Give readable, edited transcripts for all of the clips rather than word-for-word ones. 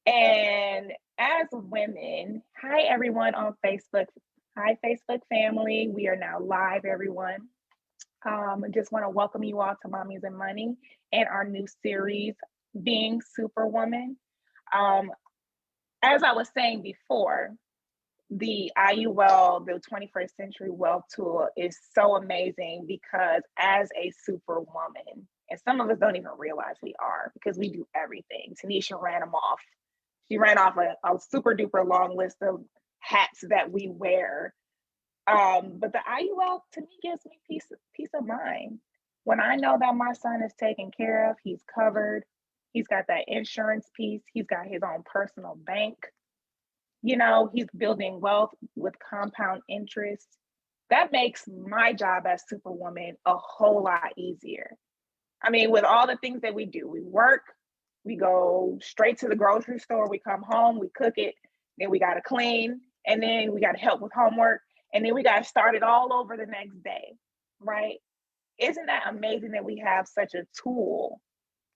And as women, hi everyone on Facebook. Hi, Facebook family. We are now live, everyone. I just want to welcome you all to Mommies and Money and our new series, Being Superwoman. Um, as I was saying before, the IUL, the 21st Century Wealth Tool, is so amazing because as a superwoman, and some of us don't even realize we are because we do everything. Tanisha ran them off. She ran off a super duper long list of hats that we wear. But the IUL to me gives me peace of mind. When I know that my son is taken care of, he's covered, he's got that insurance piece, he's got his own personal bank, he's building wealth with compound interest. That makes my job as superwoman a whole lot easier. I mean, with all the things that we do, we work, we go straight to the grocery store, we come home, we cook it, then we got to clean, and then we got to help with homework, and then we got to start it all over the next day, right? Isn't that amazing that we have such a tool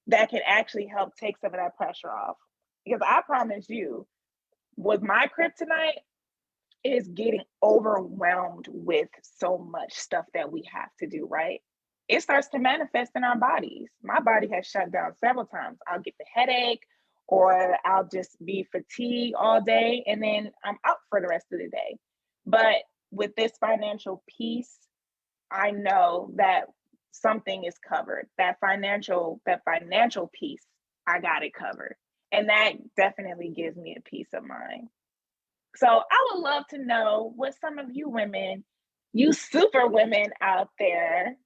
that can actually help take some of that pressure off? Because I promise you, with my kryptonite, is getting overwhelmed with so much stuff that we have to do, right? It starts to manifest in our bodies. My body has shut down several times. I'll get the headache, or I'll just be fatigued all day, and then I'm out for the rest of the day. But with this financial piece, I know that something is covered. That financial piece, I got it covered. And that definitely gives me a peace of mind. So I would love to know what some of you women, you super women out there,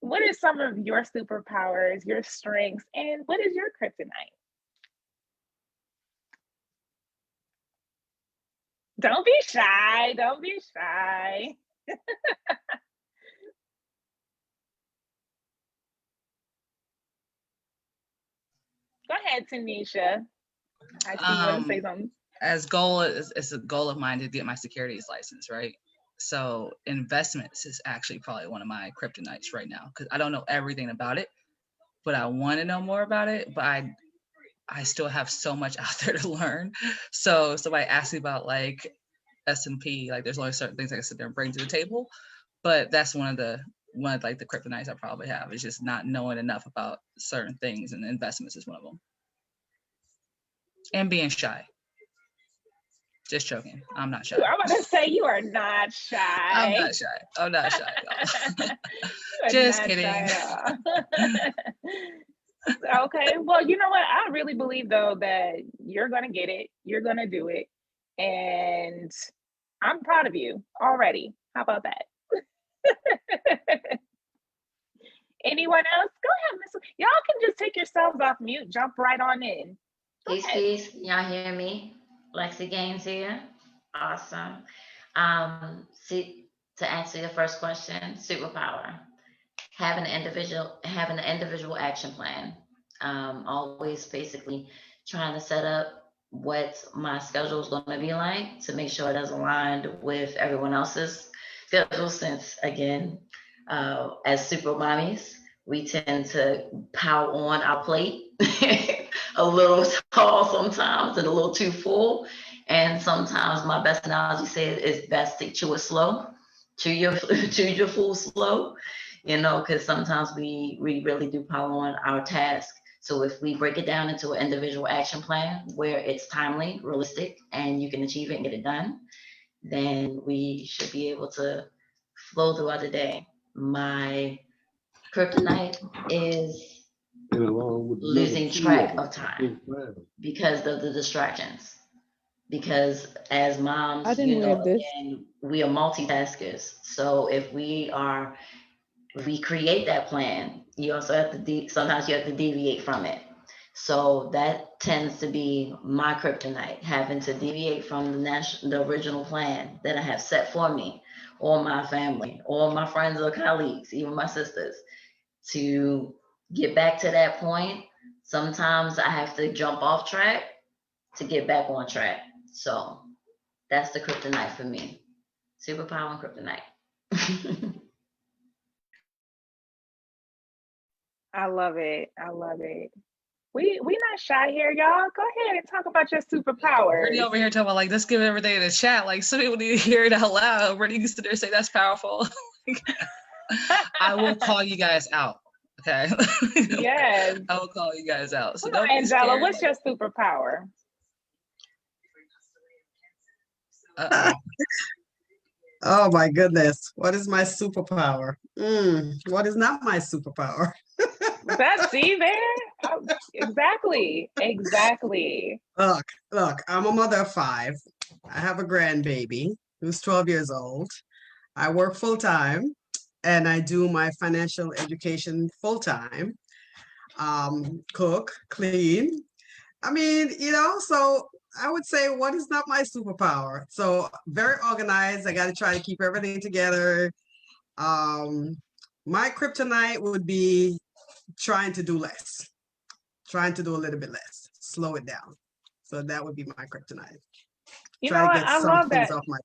what are some of your superpowers, your strengths, and what is your kryptonite? Don't be shy. Don't be shy. Go ahead, Tanisha. I see you want to say something. It's a goal of mine to get my securities license, right? So investments is actually probably one of my kryptonites right now because I don't know everything about it, but I want to know more about it. But I still have so much out there to learn. So somebody asked me about like S&P, like there's only certain things I can sit there and bring to the table. But that's one of like the kryptonites I probably have is just not knowing enough about certain things, and investments is one of them. And being shy. Just joking. I'm not shy. I'm about to say you are not I'm shy. not shy. I'm not shy at all. You are Just not shy kidding. at all. Okay. Well, you know what? I really believe though that you're gonna get it. You're gonna do it. And I'm proud of you already. How about that? Anyone else? Go ahead, Miss. Y'all can just take yourselves off mute. Jump right on in. Go Peace, ahead. peace. Y'all hear me? Lexi Gaines here. Awesome. See, to answer your first question, superpower. Having an individual action plan. Always basically trying to set up what my schedule is going to be like to make sure it is aligned with everyone else's schedule. Since again, as super mommies, we tend to power on our plate a little tall sometimes and a little too full. And sometimes my best analogy says it's best to chew it slow, chew your food slow, because sometimes we really do pile on our task. So if we break it down into an individual action plan where it's timely, realistic, and you can achieve it and get it done, then we should be able to flow throughout the day. My kryptonite is losing track of time because of the distractions. Because as moms, I didn't wear this. again, we are multitaskers. So if we create that plan, you also have to sometimes you have to deviate from it. So that tends to be my kryptonite, having to deviate from the original plan that I have set for me, or my family, or my friends or colleagues, even my sisters, to get back to that point. Sometimes I have to jump off track to get back on track. So that's the kryptonite for me. Superpower and kryptonite. I love it. I love it. We not shy here, y'all. Go ahead and talk about your Brittany superpowers. over here talking about like, let's give everything in the chat. Like, some people need to hear it out loud. Brittany used to there say that's powerful. I will call you guys out. Okay. Yes. I will call you guys out. So Come on, don't be Angela. scared. What's your superpower? Uh-oh. Oh my goodness. What is my superpower? What is not my superpower? That's see there? Oh, exactly. Look, I'm a mother of 5. I have a grandbaby who's 12 years old. I work full time and I do my financial education full time. Cook, clean. I mean, so I would say what is not my superpower? So very organized. I got to try to keep everything together. My kryptonite would be trying to do less, trying to do a little bit less, slow it down. So that would be my kryptonite. You know Try to what? get I some love things that. off my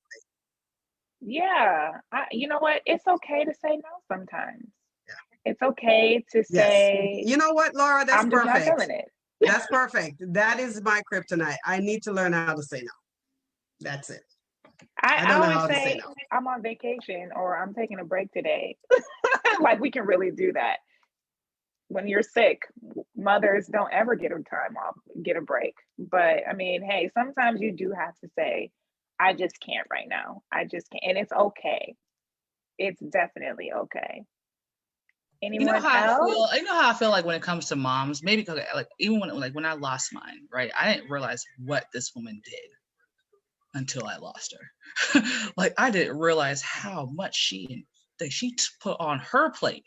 Yeah. You know what? It's okay to say no sometimes. Yeah. It's okay to say, You know what, Laura? That's I'm just not perfect. feeling it. That's perfect. That is my kryptonite. I need to learn how to say no. That's it. I I don't know always how to say say no. I'm on vacation or I'm taking a break today. Like we can really do that. When you're sick, mothers don't ever get a time off, get a break. But I mean, hey, sometimes you do have to say, I just can't right now. I just can't. And it's okay. It's definitely okay. You know Anyone how I else? feel. You know how I feel like when it comes to moms. Maybe because like even when I lost mine, right? I didn't realize what this woman did until I lost her. Like I didn't realize how much she put on her plate.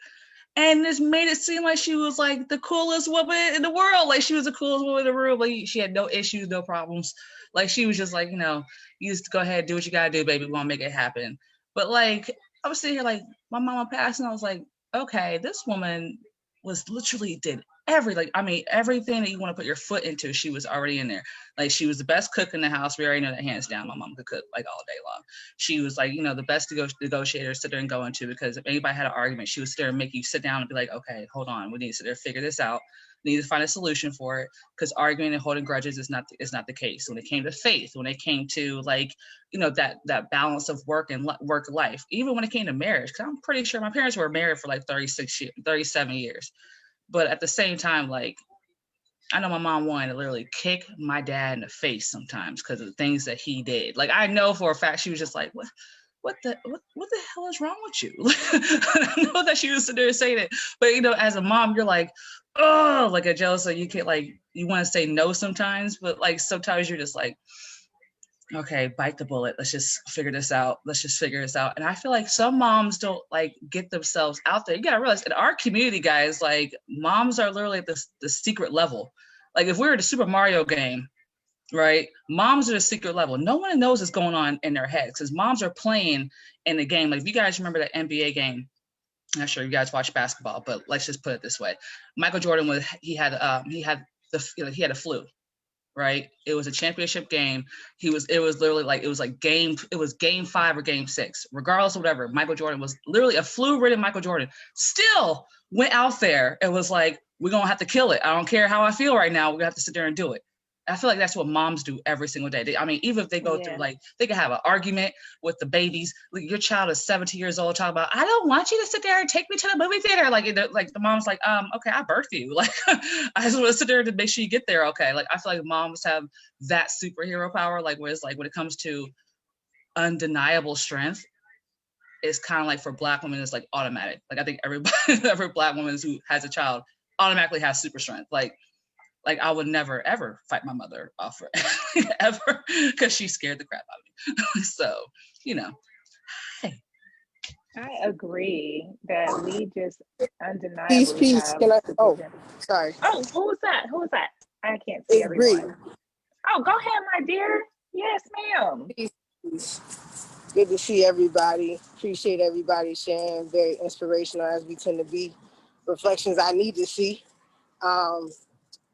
And this made it seem like she was like the coolest woman in the world. Like she was the coolest woman in the room. Like she had no issues, no problems. Like she was just like, you just go ahead, do what you gotta do, baby. We're gonna make it happen. But like I was sitting here like my mama passed, and I was like, okay, this woman was literally did everything that you want to put your foot into, she was already in there. Like she was the best cook in the house. We already know that hands down. My mom could cook like all day long. She was like, the best negotiator to sit there and go into, because if anybody had an argument, she would sit there and make you sit down and be like, okay, hold on, we need to sit there and figure this out. We need to find a solution for it, because arguing and holding grudges is not the case. When it came to faith, when it came to like, that balance of work and work life, even when it came to marriage, because I'm pretty sure my parents were married for like 37 years. But at the same time, like, I know my mom wanted to literally kick my dad in the face sometimes because of the things that he did. Like, I know for a fact she was just like, what the hell is wrong with you? I know that she was sitting there saying it, but as a mom, you're like, oh, like a jealous, so you can't, like, you want to say no sometimes, but like sometimes you're just like, okay, bite the bullet. Let's just figure this out. And I feel like some moms don't like get themselves out there. You gotta realize in our community, guys, like moms are literally at the secret level. Like if we were at a Super Mario game, right? Moms are the secret level. No one knows what's going on in their heads because moms are playing in the game. Like if you guys remember that NBA game, I'm not sure you guys watch basketball, but let's just put it this way: Michael Jordan he had a flu. Right, it was a championship game. It was literally like it was game 5 or game 6, regardless of whatever. Michael Jordan was literally a flu-ridden Michael Jordan. Still went out there and was like, we're gonna have to kill it. I don't care how I feel right now. We're gonna have to sit there and do it. I feel like that's what moms do every single day. Even if they go through, like, they can have an argument with the babies. Like, your child is 17 years old, talking about, I don't want you to sit there and take me to the movie theater. Like the mom's like, okay, I birthed you. Like, I just want to sit there to make sure you get there. Okay. Like, I feel like moms have that superhero power. Like, where it's like, when it comes to undeniable strength, it's kind of like for Black women, it's like automatic. Like, I think every Black woman who has a child automatically has super strength. Like I would never, ever fight my mother off for ever, because she scared the crap out of me. So, hey. I agree that we just undeniably Peace. have. Sorry. Oh, who was that? I can't see everyone. Bree. Oh, go ahead, my dear. Yes, ma'am. Peace. Good to see everybody. Appreciate everybody sharing. Very inspirational as we tend to be. Reflections I need to see.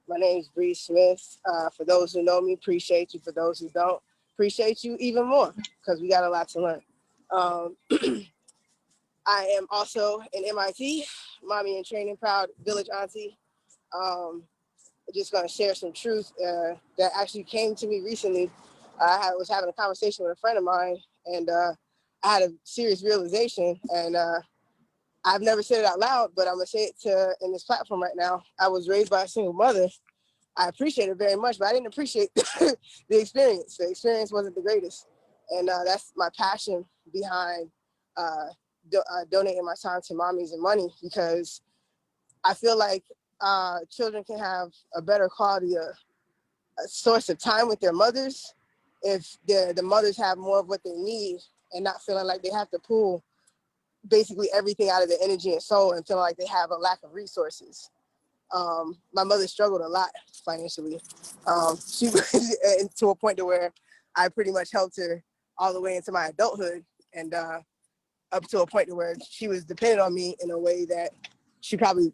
My name is Bree Smith. For those who know me, appreciate you. For those who don't, appreciate you even more, because we got a lot to learn. I am also an MIT, mommy in training, proud village auntie. just going to share some truth that actually came to me recently. Was having a conversation with a friend of mine, and I had a serious realization, and I've never said it out loud, but I'm going to say it in this platform right now. I was raised by a single mother. I appreciate it very much, but I didn't appreciate the experience. The experience wasn't the greatest. And that's my passion behind donating my time to Mommies and Money, because I feel like children can have a better quality of a source of time with their mothers if the mothers have more of what they need and not feeling like they have to pull basically everything out of their energy and soul and feeling like they have a lack of resources. My mother struggled a lot financially. She to a point to where I pretty much helped her all the way into my adulthood, and up to a point to where she was dependent on me in a way that she probably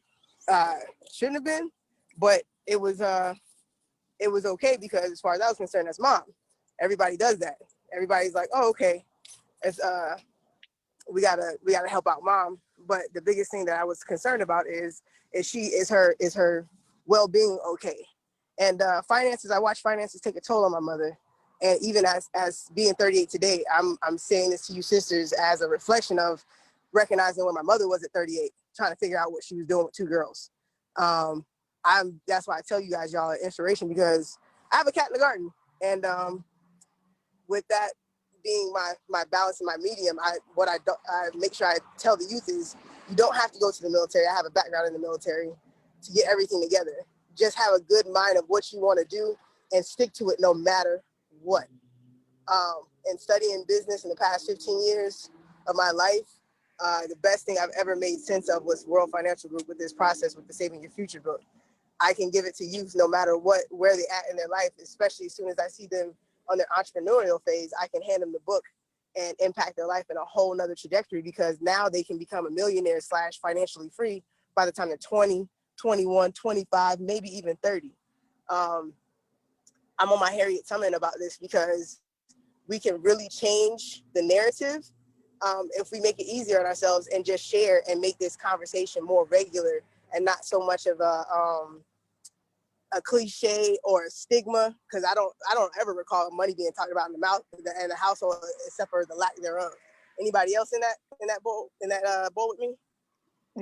shouldn't have been, but it was okay, because as far as I was concerned, as mom, everybody does that. Everybody's like, oh, okay, it's we gotta help out mom. But the biggest thing that I was concerned about is her well-being okay? And finances, I watch finances take a toll on my mother. And even as being 38 today, I'm saying this to you sisters as a reflection of recognizing where my mother was at 38, trying to figure out what she was doing with two girls. That's why I tell you guys, y'all are inspiration, because I have a cat in the garden. And with that being my balance and my medium, I make sure I tell the youth is, you don't have to go to the military. I have a background in the military to get everything together. Just have a good mind of what you want to do and stick to it no matter what. And studying business in the past 15 years of my life, the best thing I've ever made sense of was World Financial Group, with this process with the Saving Your Future book. I can give it to youth no matter where they're at in their life, especially as soon as I see them on their entrepreneurial phase. I can hand them the book and impact their life in a whole nother trajectory, because now they can become a millionaire / financially free by the time they're 20, 21, 25, maybe even 30. I'm on my Harriet Tubman about this, because we can really change the narrative if we make it easier on ourselves and just share and make this conversation more regular and not so much of a cliche or a stigma, because I don't ever recall money being talked about in the household, except for the lack thereof. Anybody else in that boat with me?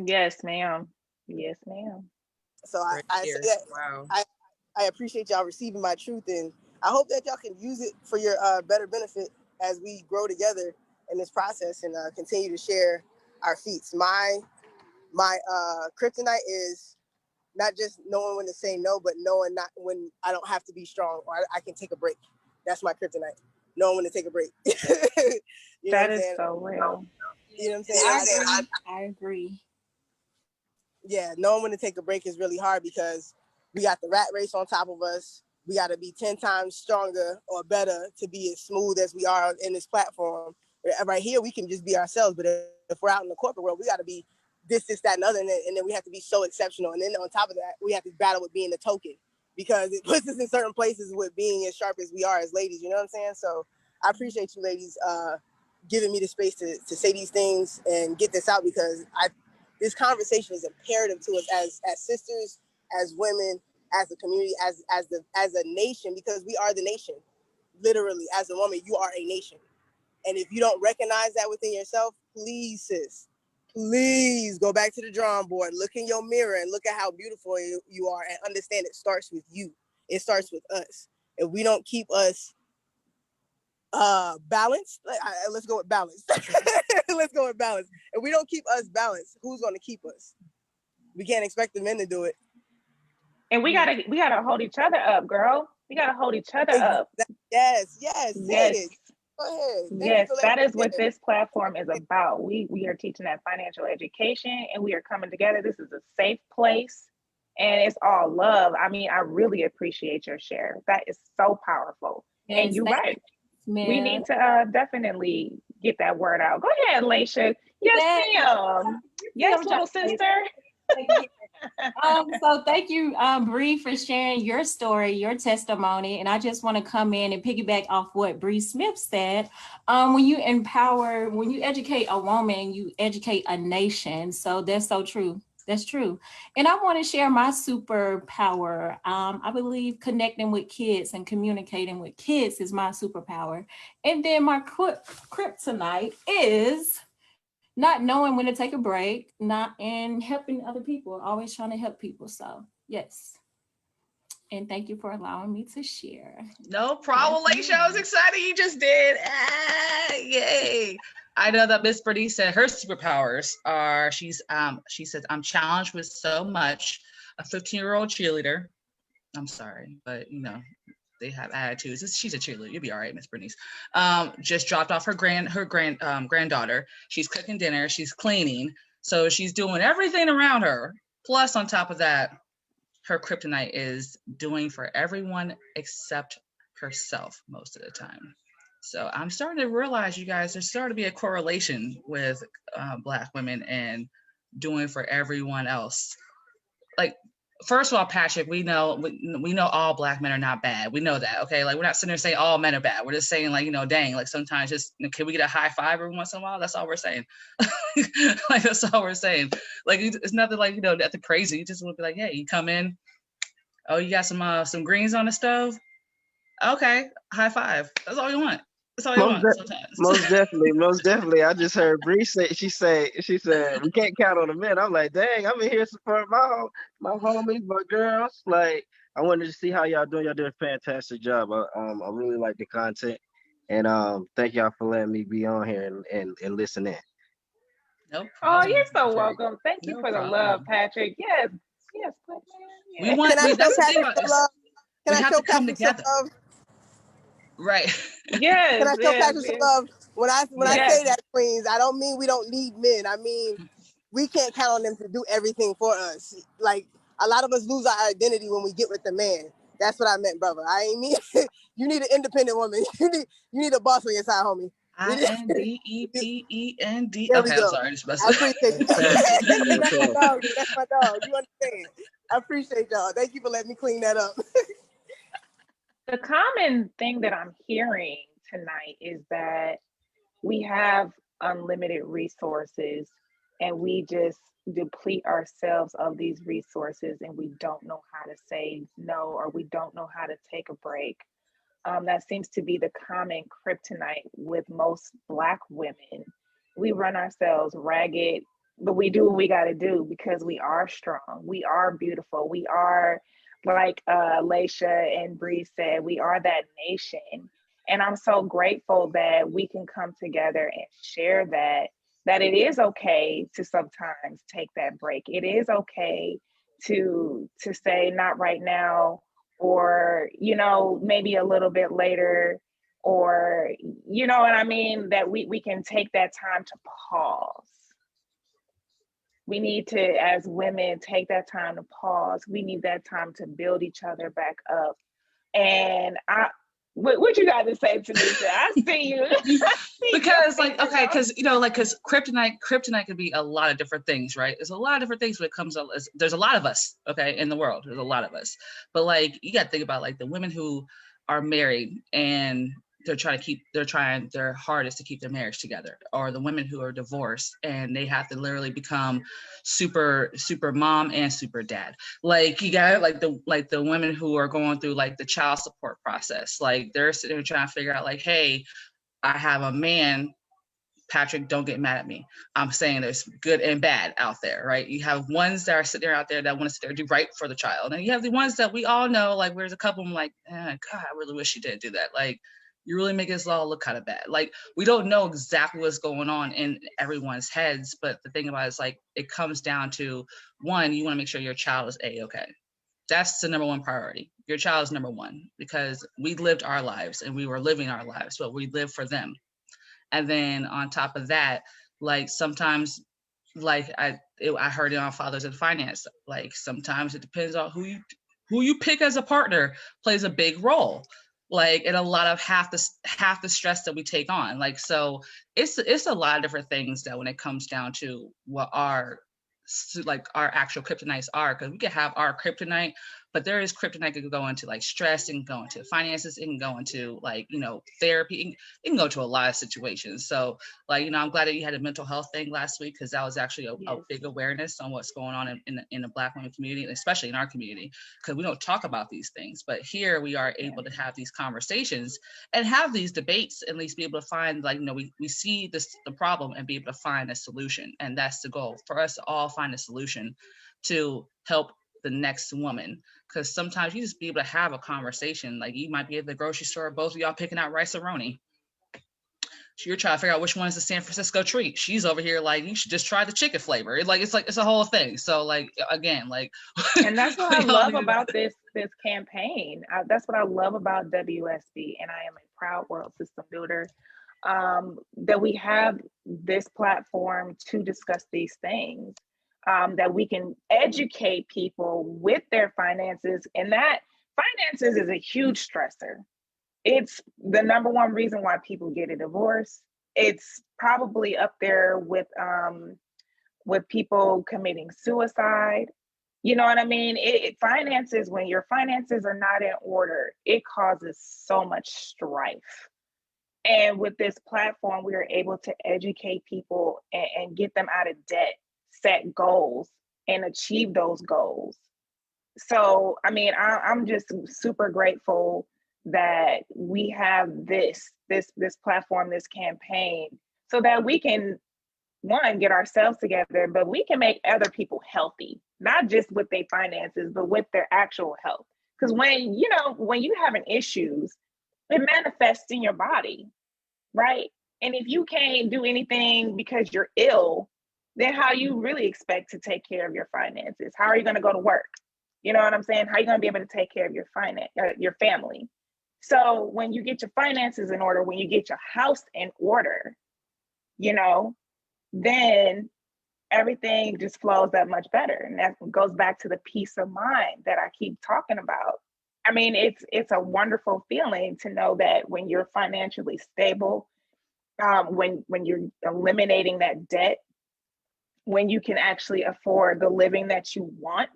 Yes, ma'am. Yes, ma'am. So I say that. Wow. I appreciate y'all receiving my truth, and I hope that y'all can use it for your better benefit as we grow together in this process and continue to share our feats. My kryptonite is not just knowing when to say no, but knowing not when I don't have to be strong, or I can take a break. That's my kryptonite. Knowing when to take a break. You know That what I'm is saying? so real. You know what I'm saying? I agree. Yeah, knowing when to take a break is really hard, because we got the rat race on top of us. We got to be 10 times stronger or better to be as smooth as we are in this platform. Right here, we can just be ourselves. But if we're out in the corporate world, we got to be this, that, and other. And then we have to be so exceptional. And then on top of that, we have to battle with being the token, because it puts us in certain places with being as sharp as we are as ladies. You know what I'm saying? So I appreciate you ladies giving me the space to say these things and get this out, because this conversation is imperative to us as sisters, as women, as a community, as a nation, because we are the nation. Literally, as a woman, you are a nation. And if you don't recognize that within yourself, please, sis, please go back to the drawing board, look in your mirror and look at how beautiful you are, and understand it starts with you. It starts with us. If we don't keep us balanced, let's go with balance. Let's go with balance. If we don't keep us balanced, who's going to keep us? We can't expect the men to do it. And we gotta hold each other up, girl. We gotta hold each other up. Yes. Say it. Go ahead. Yes, that is what this platform is about. We are teaching that financial education, and we are coming together. This is a safe place, and it's all love. I mean, I really appreciate your share. That is so powerful. Yes, and you're right. We need to definitely get that word out. Go ahead, Laisha. Yes, ma'am. Yes, little sister. So thank you, Bree, for sharing your story, your testimony. And I just want to come in and piggyback off what Bree Smith said. When you educate a woman, you educate a nation. So that's so true. That's true. And I want to share my superpower. I believe connecting with kids and communicating with kids is my superpower. And then my kryptonite is not knowing when to take a break, not and helping other people, always trying to help people. So yes. And thank you for allowing me to share. No problem, Laisha. I was excited you just did. Yay. I know that Miss Bernice said her superpowers are, she says, I'm challenged with so much. A 15-year-old cheerleader. I'm sorry, but they have attitudes. She's a cheerleader. You'll be all right, Miss Bernice. Just dropped off her granddaughter. She's cooking dinner. She's cleaning. So she's doing everything around her. Plus, on top of that, her kryptonite is doing for everyone except herself most of the time. So I'm starting to realize, you guys, there's starting to be a correlation with Black women and doing for everyone else. Like, first of all, Patrick, we know all Black men are not bad. We know that, okay? Like, we're not sitting there saying all men are bad. We're just saying, like, dang, like sometimes just, can we get a high five every once in a while? That's all we're saying. Like, that's all we're saying. Like, it's nothing like, nothing crazy. You just want to be like, hey, you come in. Oh, you got some greens on the stove? Okay, high five. That's all you want. That's all you want sometimes. Most definitely. I just heard Bree say, she said, we can't count on the men. I'm like, dang, I'm in here supporting my homies, my girls. Like, I wanted to see how y'all doing. Y'all doing a fantastic job. I really like the content. And thank y'all for letting me be on here and listen in. No problem. Oh, you're so welcome. Thank you for the love, Patrick. Yes. Yes, man. We want that's the thing about this. Can we I have show to come Patrick some together. love? Right. Yes. Can I show Patrick some love? When I say that, Queens, I don't mean we don't need men. I mean, we can't count on them to do everything for us. Like, a lot of us lose our identity when we get with the man. That's what I meant, brother. I ain't mean you need an independent woman. You need a boss on your side, homie. INDEPEND. There okay, we go. I'm sorry. I appreciate you. That's my dog. That's my dog. You understand? I appreciate y'all. Thank you for letting me clean that up. The common thing that I'm hearing tonight is that we have unlimited resources and we just deplete ourselves of these resources and we don't know how to say no, or we don't know how to take a break. That seems to be the common kryptonite with most Black women. We run ourselves ragged, but we do what we got to do because we are strong. We are beautiful. We are, like Laisha and Bree said, we are that nation. And I'm so grateful that we can come together and share that it is okay to sometimes take that break. It is okay to say not right now, or maybe a little bit later, or you know what I mean, that we can take that time to pause. We need to, as women, take that time to pause. We need that time to build each other back up. And what you got to say, Tanisha? I see you. Because kryptonite could be a lot of different things, right? There's a lot of different things when it comes to, there's a lot of us, okay, in the world. There's a lot of us. But like, you got to think about like the women who are married and they're trying their hardest to keep their marriage together, or the women who are divorced and they have to literally become super mom and super dad. Like, you got like the women who are going through like the child support process. Like, they're sitting there trying to figure out like, hey, I have a man. Patrick, don't get mad at me. I'm saying there's good and bad out there, right? You have ones that are sitting there out there that want to sit there and do right for the child. And you have the ones that we all know, like, there's a couple of them like, God, I really wish you didn't do that. Like, you really make us all look kind of bad. Like, we don't know exactly what's going on in everyone's heads, but the thing about it is like, it comes down to, one, you want to make sure your child is A-okay. That's the number one priority. Your child is number one, because we lived our lives and we were living our lives, but we live for them. And then on top of that, like sometimes, like I heard it on Fathers and Finance, like sometimes it depends on who you pick as a partner plays a big role. Like, in a lot of half the stress that we take on. Like, so it's a lot of different things that when it comes down to what our actual kryptonites are, because we could have our kryptonite, But there is kryptonite. It can go into like stress, it can go into finances, it can go into like, you know, therapy, it can go to a lot of situations. So like, you know, I'm glad that you had a mental health thing last week, because that was actually a big awareness on what's going on in the Black women community, especially in our community, because we don't talk about these things. But here we are able to have these conversations and have these debates, at least be able to find, like, you know, we see this, the problem, and be able to find a solution. And that's the goal, for us to all find a solution to help the next woman. Because sometimes you just be able to have a conversation. Like, you might be at the grocery store, both of y'all picking out rice-a-roni. You're trying to figure out which one is the San Francisco treat. She's over here like, you should just try the chicken flavor. It's a whole thing. So like, again, like, and that's what I love about this campaign. That's what I love about WSB, and I am a proud world system builder. That we have this platform to discuss these things, that we can educate people with their finances, and that finances is a huge stressor. It's the number one reason why people get a divorce. It's probably up there with people committing suicide. You know what I mean? Finances, when your finances are not in order, it causes so much strife. And with this platform, we are able to educate people and get them out of debt, set goals, and achieve those goals. So, I mean, I'm just super grateful that we have this platform, this campaign, so that we can, one, get ourselves together, but we can make other people healthy, not just with their finances, but with their actual health. Because when you having issues, it manifests in your body, right? And if you can't do anything because you're ill, then how you really expect to take care of your finances? How are you going to go to work? You know what I'm saying? How are you going to be able to take care of your family? So when you get your finances in order, when you get your house in order, then everything just flows that much better. And that goes back to the peace of mind that I keep talking about. I mean, it's a wonderful feeling to know that when you're financially stable, when you're eliminating that debt, when you can actually afford the living that you want,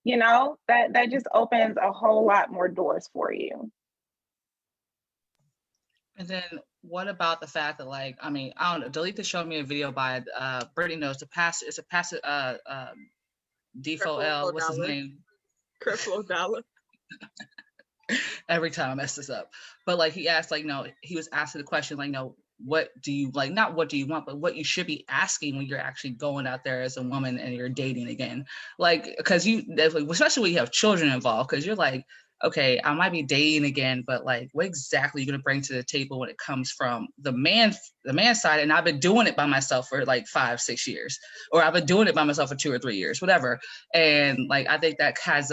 that just opens a whole lot more doors for you. And then what about the fact that, like, I mean, I don't know, Delita showed me a video by Brittany knows it's a pastor Defo L, what's his name? Creflo Dollar. Every time I mess this up. But like, he asked, like, he was asking the question, like, what do you like, not what do you want, but what you should be asking when you're actually going out there as a woman and you're dating again. Like, because you definitely, especially when you have children involved, because you're like, okay, I might be dating again, but like, what exactly are you going to bring to the table when it comes from the man side? And I've been doing it by myself for like 5-6 years, or I've been doing it by myself for 2 or 3 years, whatever. And like, I think that has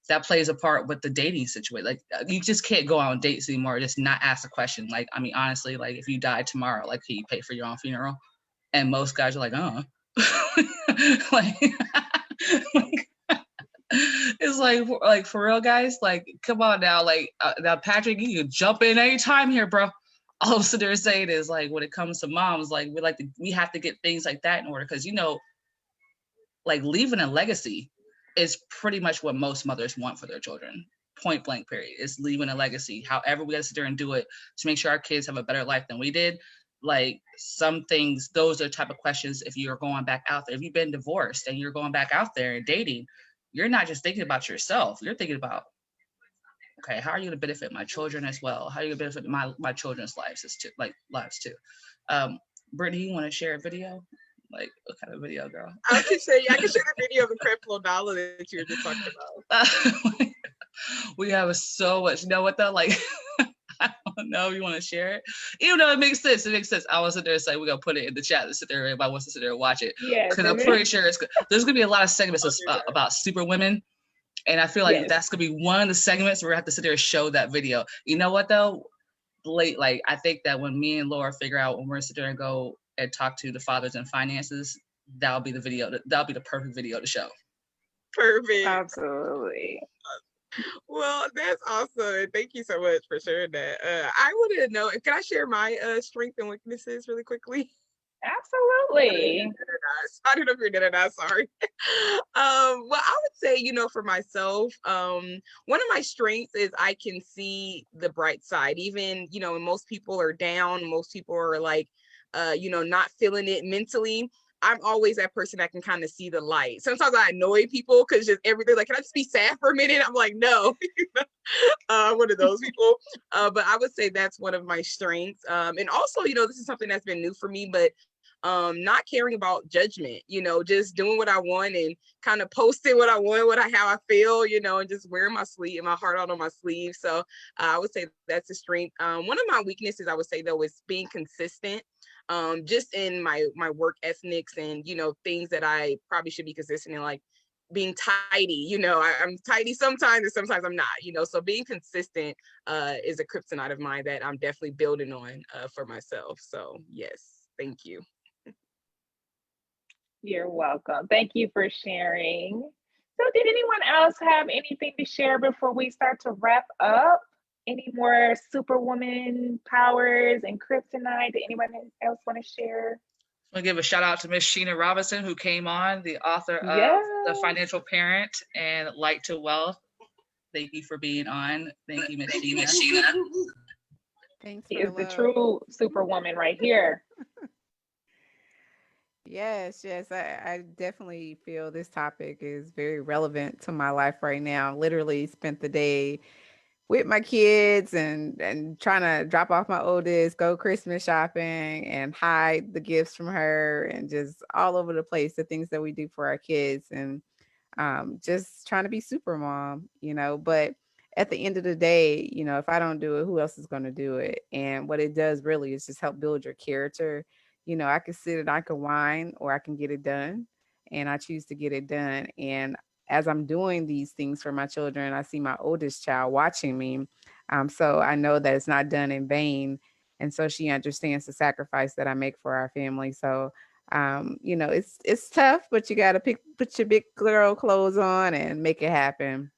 that plays a part with the dating situation. Like, you just can't go out on dates anymore, just not ask a question. Like, I mean, honestly, like, if you died tomorrow, like, can you pay for your own funeral? And most guys are like, like, it's like for real, guys, like, come on now. Like, now, Patrick, you can jump in anytime here, bro. All I'm sitting there saying is, like, when it comes to moms, like, we have to get things like that in order, because like, leaving a legacy is pretty much what most mothers want for their children. Point blank, period. Is leaving a legacy. However, we got to sit there and do it to make sure our kids have a better life than we did. Like, some things, those are the type of questions. If you're going back out there, if you've been divorced and you're going back out there and dating, you're not just thinking about yourself. You're thinking about, okay, how are you going to benefit my children as well? How are you going to benefit my children's lives too? Brittany, you want to share a video? Like, what kind of video, girl? I can share the video of the Creflo Dollar that you were just talking about. We have so much. You know what though? Like, I don't know if you want to share it. Even though it makes sense. I was sit there and say we're gonna put it in the chat to sit there. Everybody wants to sit there and watch it. Yeah, because I'm pretty sure there's gonna be a lot of segments about super women, and I feel like that's gonna be one of the segments where we have to sit there and show that video. You know what though? Like, I think that when me and Laura figure out when we're gonna sit there and go and talk to the Fathers and Finances, that'll be the video. That'll be the perfect video to show. Perfect. Absolutely. Well, that's awesome. Thank you so much for sharing that. I wanted to know, can I share my strengths and weaknesses really quickly? Absolutely. I don't know if you're dead or not, sorry. Well, I would say, for myself, one of my strengths is I can see the bright side. Even, when most people are down, most people are like, not feeling it mentally. I'm always that person that can kind of see the light. Sometimes I annoy people because just everything, like, can I just be sad for a minute? I'm like, no. One of those people. But I would say that's one of my strengths. And also, this is something that's been new for me, but not caring about judgment, just doing what I want and kind of posting what I want, how I feel, and just wearing my heart out on my sleeve. So I would say that's a strength. One of my weaknesses, I would say though, is being consistent. Just in my work ethics and things that I probably should be consistent in, like being tidy. I'm tidy sometimes and sometimes I'm not. So being consistent is a kryptonite of mine that I'm definitely building on for myself. So yes, thank you. You're welcome. Thank you for sharing. So did anyone else have anything to share before we start to wrap up? Any more superwoman powers and kryptonite? Did anyone else want to share? I want to give a shout out to Miss Sheena Robinson, who came on, the author of The Financial Parent and Light to Wealth. Thank you for being on. Thank you, Miss Sheena. Thanks. She is the true superwoman right here. Yes, I definitely feel this topic is very relevant to my life right now. Literally spent the day with my kids and trying to drop off my oldest, go Christmas shopping and hide the gifts from her, and just all over the place, the things that we do for our kids, and just trying to be super mom, but at the end of the day, if I don't do it, who else is going to do it? And what it does really is just help build your character. I can sit and I can whine, or I can get it done, and I choose to get it done. And as I'm doing these things for my children, I see my oldest child watching me. So I know that it's not done in vain. And so she understands the sacrifice that I make for our family. So, it's tough, but you got to put your big girl clothes on and make it happen.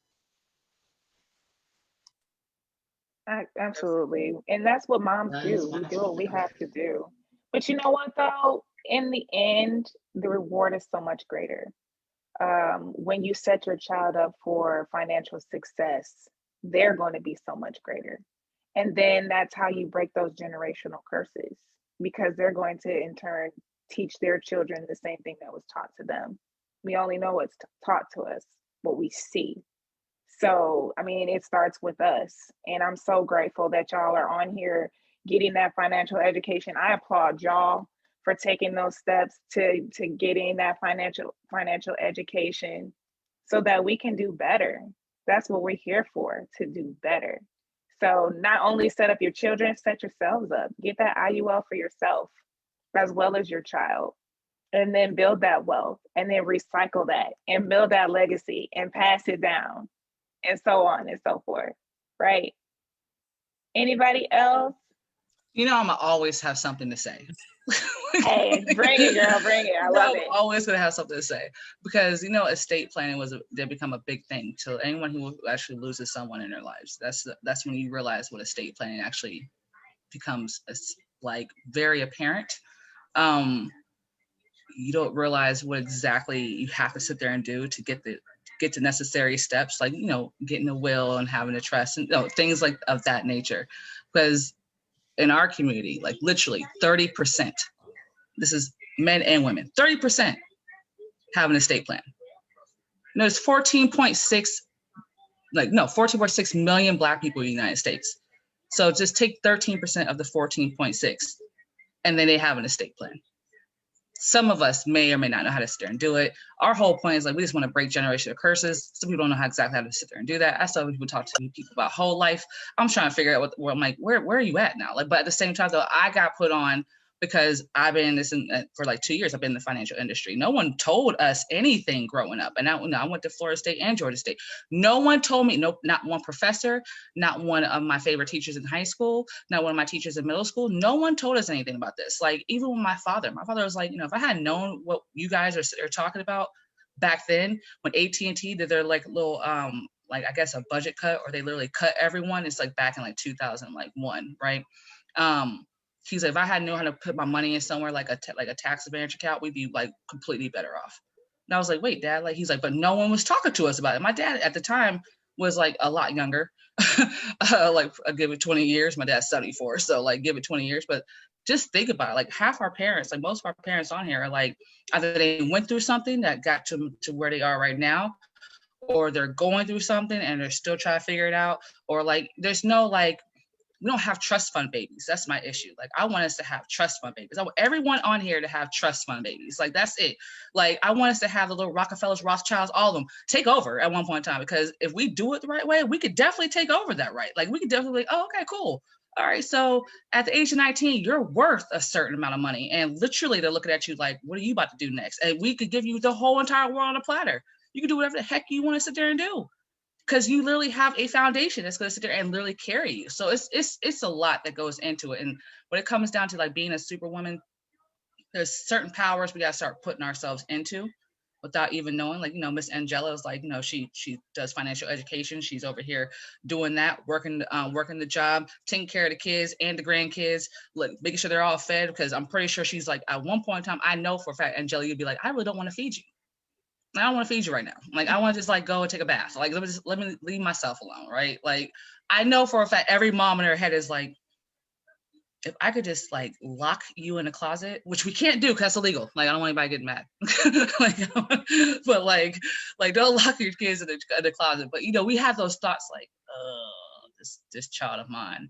Absolutely. And that's what moms do. We do what we have to do. But you know what, though? In the end, the reward is so much greater. When you set your child up for financial success, they're going to be so much greater. And then that's how you break those generational curses, because they're going to, in turn, teach their children the same thing that was taught to them. We only know what's taught to us, what we see. So, I mean, it starts with us. And I'm so grateful that y'all are on here getting that financial education. I applaud y'all for taking those steps to getting that financial education so that we can do better. That's what we're here for, to do better. So not only set up your children, set yourselves up. Get that IUL for yourself as well as your child. And then build that wealth, and then recycle that and build that legacy and pass it down, and so on and so forth. Right? Anybody else? I'm gonna always have something to say. Hey, bring it, girl, bring it. I love it. I'm always gonna have something to say, because estate planning did become a big thing to anyone who actually loses someone in their lives. That's when you realize what estate planning actually becomes like very apparent. You don't realize what exactly you have to sit there and do to get the necessary steps, like getting a will and having a trust and things like of that nature. Because in our community, like literally 30%, this is men and women, 30% have an estate plan. There's 14.6 million Black people in the United States. So just take 13% of the 14.6, and then they have an estate plan. Some of us may or may not know how to sit there and do it. Our whole point is like, we just want to break generational curses. Some people don't know exactly how to sit there and do that. I saw people talk to people about whole life. I'm trying to figure out what I'm like, where are you at now? Like, but at the same time though, I got put on because I've been in this for like 2 years. I've been in the financial industry. No one told us anything growing up. And I went to Florida State and Georgia State. No one told me, no, not one professor, not one of my favorite teachers in high school, not one of my teachers in middle school. No one told us anything about this. Like even with my father was like, if I had known what you guys are talking about back then, when AT&T did their like little, like I guess a budget cut, or they literally cut everyone. It's like back in like 2001, right? He's like, if I had known how to put my money in somewhere like a tax advantage account, we'd be like completely better off. And I was like, wait, Dad, like, he's like, but no one was talking to us about it. My dad at the time was like a lot younger, like I give it 20 years. My dad's 74, so like give it 20 years. But just think about it. Like half our parents, like most of our parents on here are like, either they went through something that got to where they are right now, or they're going through something and they're still trying to figure it out, or like there's no like, we don't have trust fund babies. That's my issue. Like I want us to have trust fund babies. I want everyone on here to have trust fund babies. Like that's it. Like I want us to have the little Rockefellers, Rothschilds, all of them take over at one point in time, because if we do it the right way, we could definitely take over that right. Like we could definitely like, oh, okay, cool. All right, so at the age of 19, you're worth a certain amount of money. And literally they're looking at you like, what are you about to do next? And we could give you the whole entire world on a platter. You can do whatever the heck you want to sit there and do, because you literally have a foundation that's going to sit there and literally carry you. So it's a lot that goes into it. And when it comes down to like being a superwoman, there's certain powers we got to start putting ourselves into without even knowing. Like, you know, Miss Angela is like, you know, she does financial education. She's over here doing that, working the job, taking care of the kids and the grandkids, making sure they're all fed. Because I'm pretty sure she's like, at one point in time, I know for a fact, Angela, you'd be like, I really don't want to feed you. I don't want to feed you right now. Like, I want to just like go and take a bath. Like, let me leave myself alone, right? Like, I know for a fact every mom in her head is like, if I could just like lock you in a closet, which we can't do because that's illegal. Like, I don't want anybody getting mad. But like don't lock your kids in the closet. But you know, we have those thoughts like, oh, this child of mine.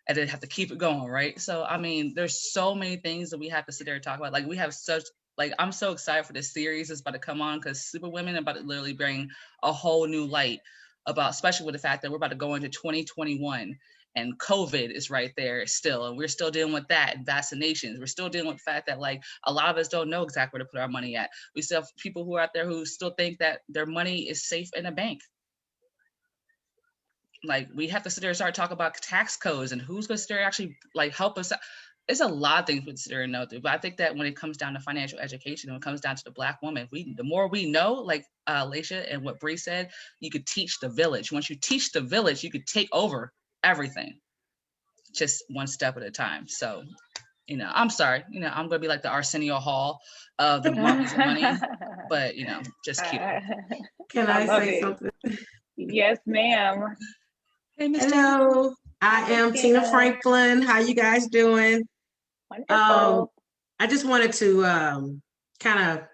And then have to keep it going, right? So I mean, there's so many things that we have to sit there and talk about. Like, we have such, like, I'm so excited for this series that's about to come on, because Superwomen are about to literally bring a whole new light about, especially with the fact that we're about to go into 2021 and COVID is right there still. And we're still dealing with that, and vaccinations. We're still dealing with the fact that like a lot of us don't know exactly where to put our money at. We still have people who are out there who still think that their money is safe in a bank. Like, we have to sit there and start talking about tax codes and who's going to sit there and actually like help us out. It's a lot of things we sit there and know through. But I think that when it comes down to financial education, when it comes down to the Black woman, the more we know, like Laisha and what Bree said, you could teach the village. Once you teach the village, you could take over everything, just one step at a time. So, you know, I'm sorry, you know, I'm going to be like the Arsenio Hall of the Mommies and Money, but you know, just keep it. Can I say something? Yes, ma'am. Hey, Miss Hello, I am Tina Franklin. How you guys doing? Wonderful. I just wanted to kind of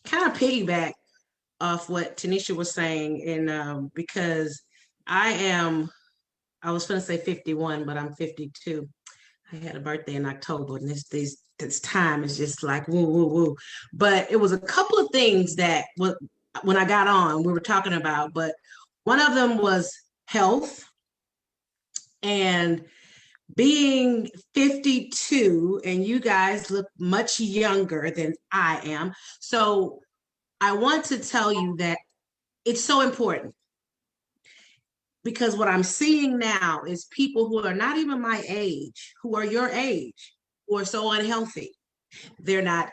piggyback off what Tanisha was saying, and because I was going to say 51, but I'm 52. I had a birthday in October, and this time is just like woo woo woo. But it was a couple of things that when I got on, we were talking about, but one of them was health. And being 52, and you guys look much younger than I am. So I want to tell you that it's so important, because what I'm seeing now is people who are not even my age, who are your age, who are so unhealthy. They're not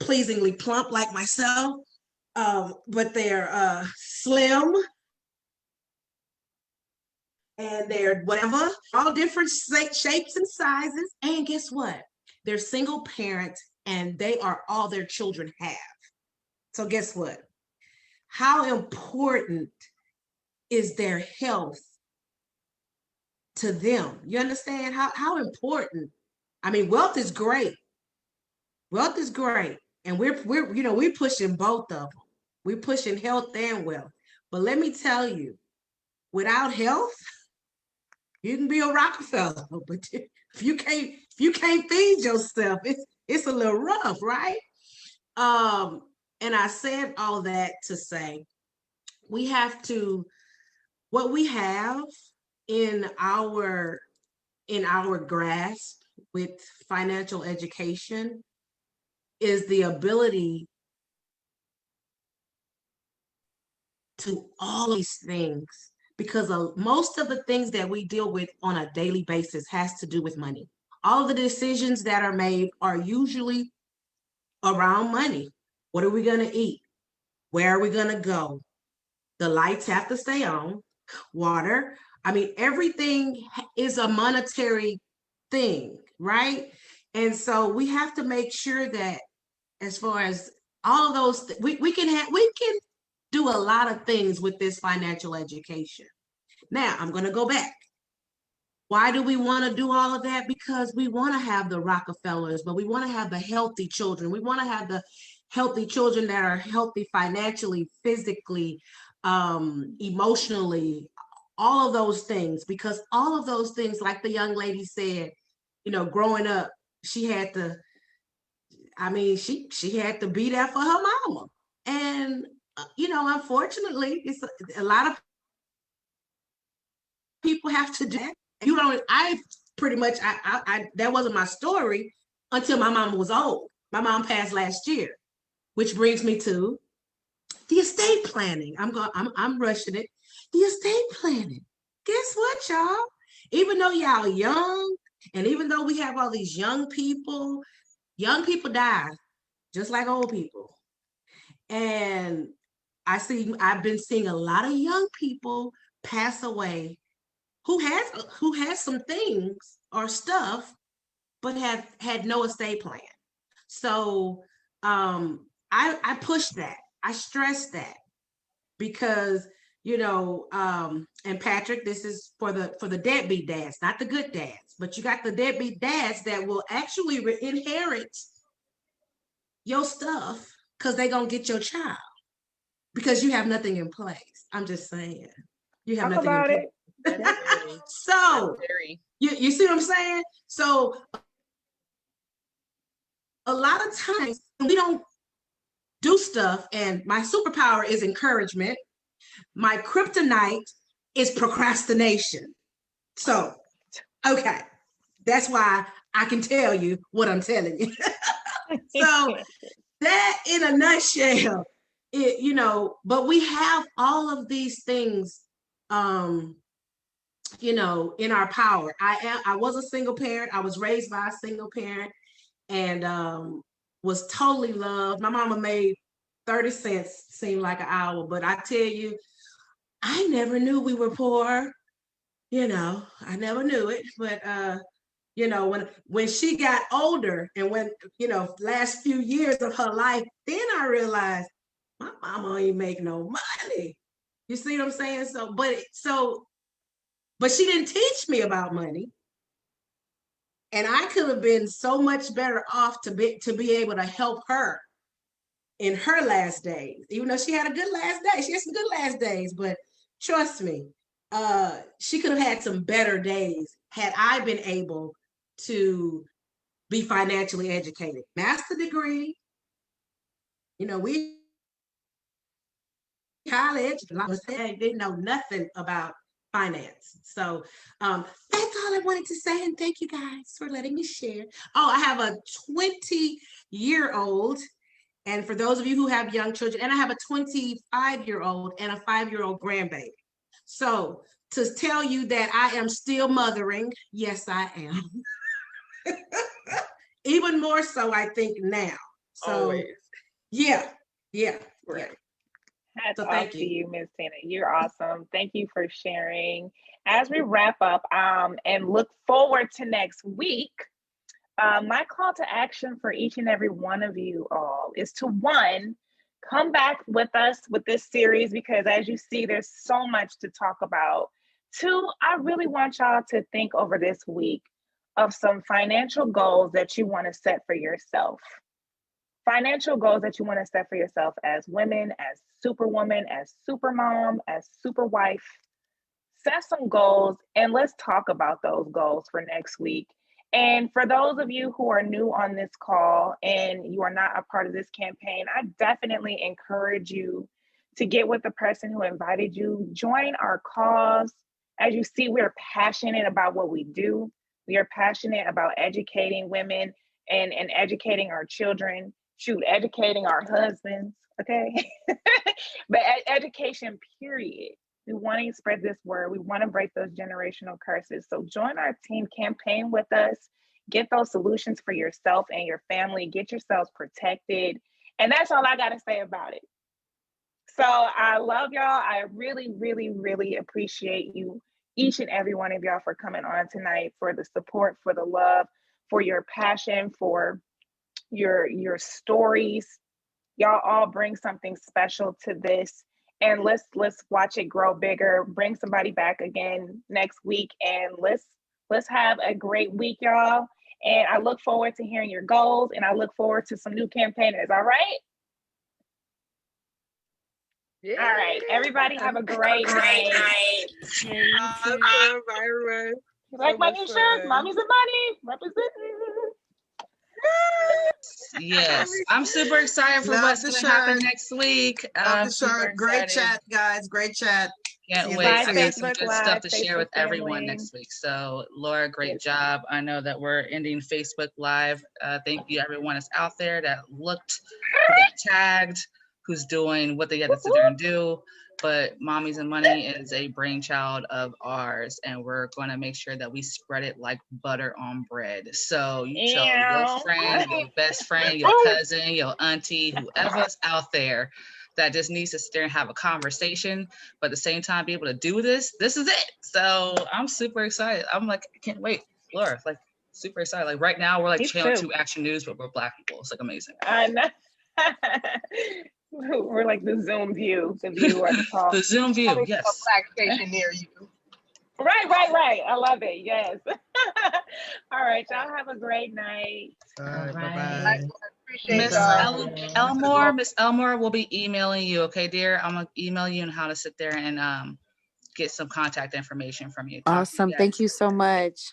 pleasingly plump like myself, but they're slim, and they're whatever, all different shapes and sizes. And guess what? They're single parents, and they are all their children have. So guess what? How important is their health to them? You understand how important? I mean, wealth is great. Wealth is great. And we're pushing both of them. We're pushing health and wealth. But let me tell you, without health, you can be a Rockefeller, but if you can't feed yourself, it's a little rough, right? And I said all that to say, we have to, what we have in our grasp with financial education is the ability to all of these things, because most of the things that we deal with on a daily basis has to do with money. All of the decisions that are made are usually around money. What are we going to eat? Where are we going to go? The lights have to stay on. Water. I mean, everything is a monetary thing, right? And so we have to make sure that as far as all of those, we can do a lot of things with this financial education. Now, I'm going to go back. Why do we want to do all of that? Because we want to have the Rockefellers, but we want to have the healthy children. We want to have the healthy children that are healthy financially, physically, emotionally, all of those things, because all of those things, like the young lady said, you know, growing up, she had to, she had to be there for her mama. And, you know, unfortunately, it's a lot of people have to do that. You don't, I pretty much, that wasn't my story until my mama was old. My mom passed last year, which brings me to the estate planning. I'm rushing it. The estate planning. Guess what, y'all? Even though y'all young, and even though we have all these young people die just like old people. And I've been seeing a lot of young people pass away who has some things or stuff, but have had no estate plan. So I push that. I stress that because, you know, and Patrick, this is for the deadbeat dads, not the good dads, but you got the deadbeat dads that will actually inherit your stuff because they're gonna get your child because you have nothing in place. I'm just saying, you have Talk nothing in about place. it. So you see what I'm saying? So a lot of times we don't do stuff, and my superpower is encouragement. My kryptonite is procrastination. So, okay, that's why I can tell you what I'm telling you. So that in a nutshell, you know, but we have all of these things, you know, in our power. I was a single parent. I was raised by a single parent and was totally loved. My mama made 30 cents seem like an hour, but I tell you, I never knew we were poor. You know, I never knew it, but you know, when she got older and when, you know, last few years of her life, then I realized my mama ain't make no money. You see what I'm saying? But she didn't teach me about money. And I could have been so much better off to be able to help her in her last days, even though she had a good last day. She had some good last days, but trust me, she could have had some better days had I been able to be financially educated. Master degree, you know, we college, didn't know nothing about finance. So that's all I wanted to say. And thank you guys for letting me share. Oh, I have a 20-year-old. And for those of you who have young children, and I have a 25-year-old and a 5-year-old grandbaby. So to tell you that I am still mothering, yes, I am. Even more so, I think now. So Always. yeah. Right. Hats off to you, Miss Tina. You're awesome. Thank you for sharing. As we wrap up and look forward to next week, my call to action for each and every one of you all is to, one, come back with us with this series because as you see, there's so much to talk about. Two, I really want y'all to think over this week of some financial goals that you want to set for yourself. Financial goals that you want to set for yourself as women, as superwoman, as supermom, as superwife. Set some goals and let's talk about those goals for next week. And for those of you who are new on this call and you are not a part of this campaign, I definitely encourage you to get with the person who invited you. Join our cause. As you see, we're passionate about what we do. We are passionate about educating women and educating our children, educating our husbands, okay? But education, period. We want to spread this word. We want to break those generational curses. So join our team, campaign with us, get those solutions for yourself and your family, get yourselves protected. And that's all I got to say about it. So I love y'all. I really, really, really appreciate you each and every one of y'all for coming on tonight, for the support, for the love, for your passion, for your stories. Y'all all bring something special to this, and let's watch it grow bigger. Bring somebody back again next week, and let's have a great week, y'all. And I look forward to hearing your goals, and I look forward to some new campaigners. All right. Yeah. All right, everybody have a great night. Awesome. Bye, everyone. You like my new shirt? Mommies and Money representing. Yes, I'm super excited for Love what's the going to happen shirt. next week. Love I'm the super shirt. Great excited. chat, guys. Great chat. Can't See you wait. next I week. got some Facebook good Live, stuff to share with Facebook everyone family. next week. So, Laura, great Yes. job. I know that we're ending Facebook Live. Thank you, everyone that's out there that looked, who got tagged, who's doing what they had to sit there and do. But Mommies and Money is a brainchild of ours, and we're going to make sure that we spread it like butter on bread. So you tell your friend, your best friend, your cousin, your auntie, whoever's out there that just needs to sit there and have a conversation, but at the same time be able to do this. This is it. So I'm super excited. I'm like, I can't wait. Laura, like super excited. Like right now we're like Channel 2 Action News, but we're Black people. It's like amazing. I know. We're like the Zoom view, the view or the talk. The Zoom view, yes. A Black station near you. Right. I love it. Yes. All right, y'all have a great night. All right. All Bye-bye. right. Appreciate Miss y'all. Elmore, Miss Elmore will be emailing you, okay, dear? I'm gonna email you on how to sit there and get some contact information from you. Talk to you Awesome. Thank guys. you so much.